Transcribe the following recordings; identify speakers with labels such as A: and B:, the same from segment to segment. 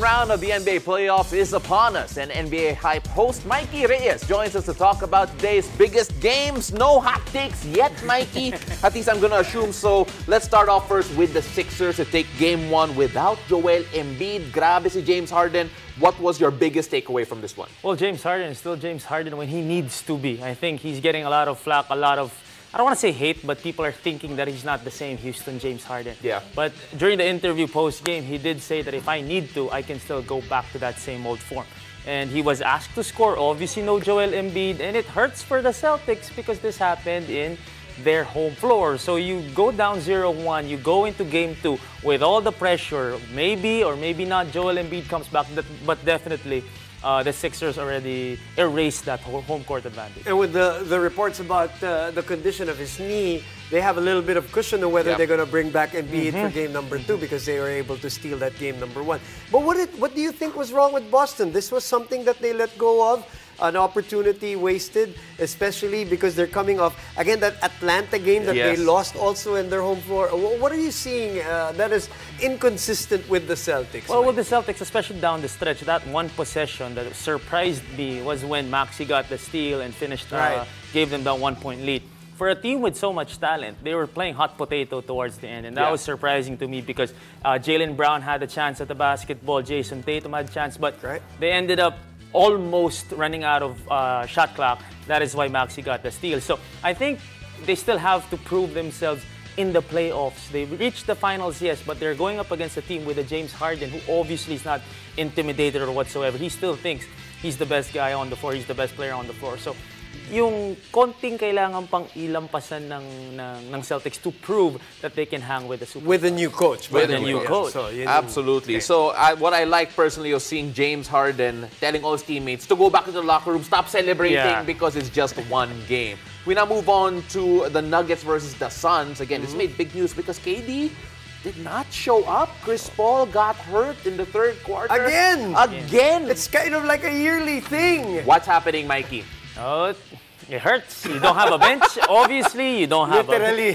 A: round of the NBA playoffs is upon us, and NBA Hype host Mikey Reyes joins us to talk about today's biggest games. No hot takes yet, Mikey. At least I'm going to assume so. Let's start off first with the Sixers to take Game 1 without Joel Embiid. Grabe si James Harden. What was your biggest takeaway from this one?
B: Well, James Harden is still James Harden when he needs to be. I think he's getting a lot of flack, a lot of, I don't want to say hate, but people are thinking that he's not the same Houston James Harden.
A: Yeah.
B: But during the interview post-game, he did say that if I need to, I can still go back to that same old form. And he was asked to score, obviously no Joel Embiid, and it hurts for the Celtics because this happened in their home floor. So you go down 0-1, you go into Game 2 with all the pressure. Maybe or maybe not Joel Embiid comes back, but definitely the Sixers already erased that home court advantage.
C: And with the reports about the condition of his knee, they have a little bit of cushion on whether they're going to bring back Embiid for Game number 2 because they were able to steal that Game number 1. But what do you think was wrong with Boston? This was something that they let go of, an opportunity wasted, especially because they're coming off, again, that Atlanta game that they lost also in their home floor. What are you seeing that is inconsistent with the Celtics?
B: Well, with the Celtics, especially down the stretch, that one possession that surprised me was when Maxey got the steal and finished, gave them that 1-point lead. For a team with so much talent, they were playing hot potato towards the end, and that was surprising to me because Jaylen Brown had a chance at the basketball, Jason Tatum had a chance, but they ended up almost running out of shot clock. That is why Maxey got the steal. So I think they still have to prove themselves in the playoffs. They've reached the finals, yes, but they're going up against a team with a James Harden who obviously is not intimidated or whatsoever. He still thinks he's the best guy on the floor, he's the best player on the floor. So yung konting kailangan pang ilampasan ng Celtics to prove that they can hang with the Super.
C: With a new coach.
A: With a new coach. So, absolutely. Okay. So what I like personally was seeing James Harden telling all his teammates to go back to the locker room, stop celebrating because it's just one game. We now move on to the Nuggets versus the Suns. Again, this made big news because KD did not show up. Chris Paul got hurt in the third quarter. Again! It's kind of like a yearly thing. What's happening, Mikey?
B: Oh, it hurts. You don't have a bench. Obviously, you don't have literally.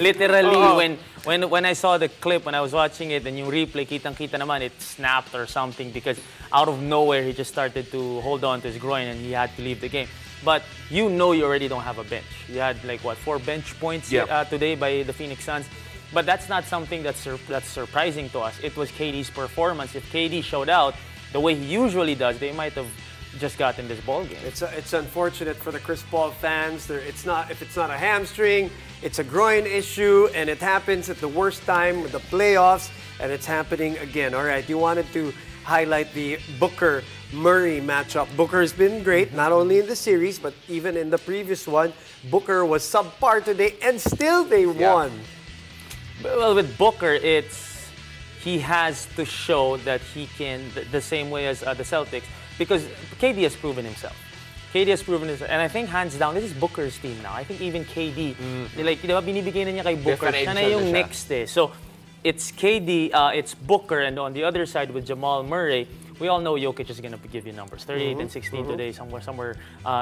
B: When I saw the clip, when I was watching it, and yung replay, kitang-kita naman, it snapped or something because out of nowhere, he just started to hold on to his groin and he had to leave the game. But you know you already don't have a bench. You had like, what, 4 bench points today by the Phoenix Suns. But that's not something that's surprising to us. It was KD's performance. If KD showed out the way he usually does, they might have just got in this ball game.
C: It's unfortunate for the Chris Paul fans. If it's not a hamstring, it's a groin issue, and it happens at the worst time with the playoffs, and it's happening again. All right, you wanted to highlight the Booker-Murray matchup. Booker's been great, not only in the series, but even in the previous one. Booker was subpar today, and still they won.
B: Well, with Booker, he has to show that he can, the same way as the Celtics, because KD has proven himself. KD has proven himself. And I think hands down, this is Booker's team now. I think even KD, like, di ba, binibigay na niya kay Booker. Siya na yung next eh. So, it's KD, it's Booker, and on the other side with Jamal Murray, we all know Jokic is going to give you numbers. 38 and 16 today, somewhere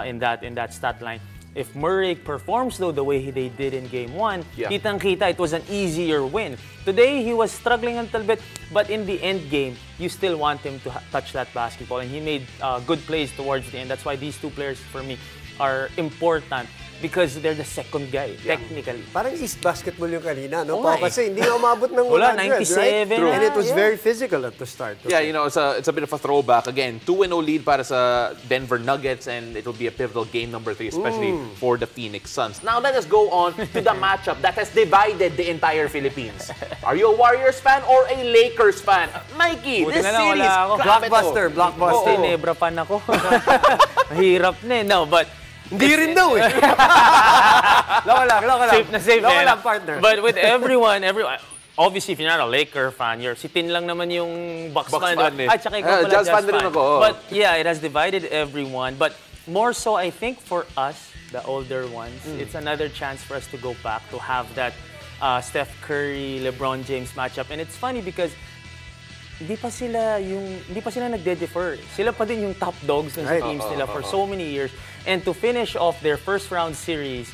B: in that stat line. If Murray performs, though, the way they did in Game 1, kitang-kita, it was an easier win. Today, he was struggling a little bit, but in the end game, you still want him to touch that basketball, and he made good plays towards the end. That's why these two players, for me, are important because they're the second guy, technically.
C: Parang East Basketball yung kanina, no? Kasi hindi umabot ng 100,
B: 97,
C: right? And it was very physical at the start.
A: Yeah, you know, it's a bit of a throwback. Again, 2-0 lead para sa Denver Nuggets, and it will be a pivotal game number 3, especially for the Phoenix Suns. Now, let us go on to the matchup that has divided the entire Philippines. Are you a Warriors fan or a Lakers fan? Mikey, this series,
C: blockbuster.
B: Ginebra fan ako. Mahirap na eh. No, but
C: hindi rin daw eh. Loko lang.
B: Safe
C: lang, partner.
B: But with everyone, obviously, if you're not a Laker fan, si Tin lang naman yung Bucks fan. Ay, tsaka ikaw pala Jazz fan. But yeah, it has divided everyone. But more so, I think for us, the older ones, it's another chance for us to go back to have that Steph Curry, Lebron James matchup. And it's funny because hindi pa sila nagde-defer. Sila pa din yung top dogs ng teams nila for so many years. And to finish off their first round series,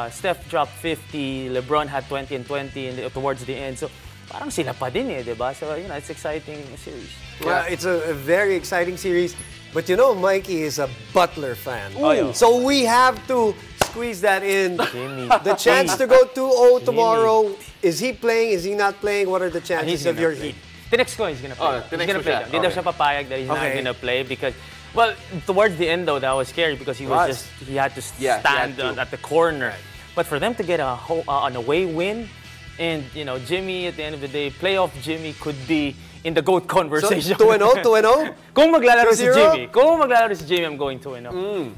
B: Steph dropped 50, LeBron had 20 and 20 towards the end. So parang sila pa din eh, di ba? So, you know, it's exciting series.
C: Well, it's a very exciting series. But you know, Mikey is a Butler fan.
B: Ooh.
C: So we have to squeeze that in.
B: Jimmy.
C: The chance to go 2-0 tomorrow. Is he playing? Is he not playing? What are the chances of your Heat?
B: Tinex ko, he's gonna play. He's gonna play. Hindi daw siya papayag that he's not gonna play because, well, towards the end though, that was scary because he was he had to stand at the corner. But for them to get an away win, and you know, Jimmy at the end of the day, playoff Jimmy could be in the GOAT conversation.
C: So 2-0, 2-0.
B: Kung maglalaro si Jimmy, I'm going 2-0.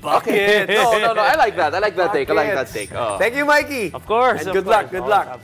A: Okay. No, I like that. I like that take. I like that take.
C: Thank you, Mikey.
B: Of course.
C: And good luck. Good luck.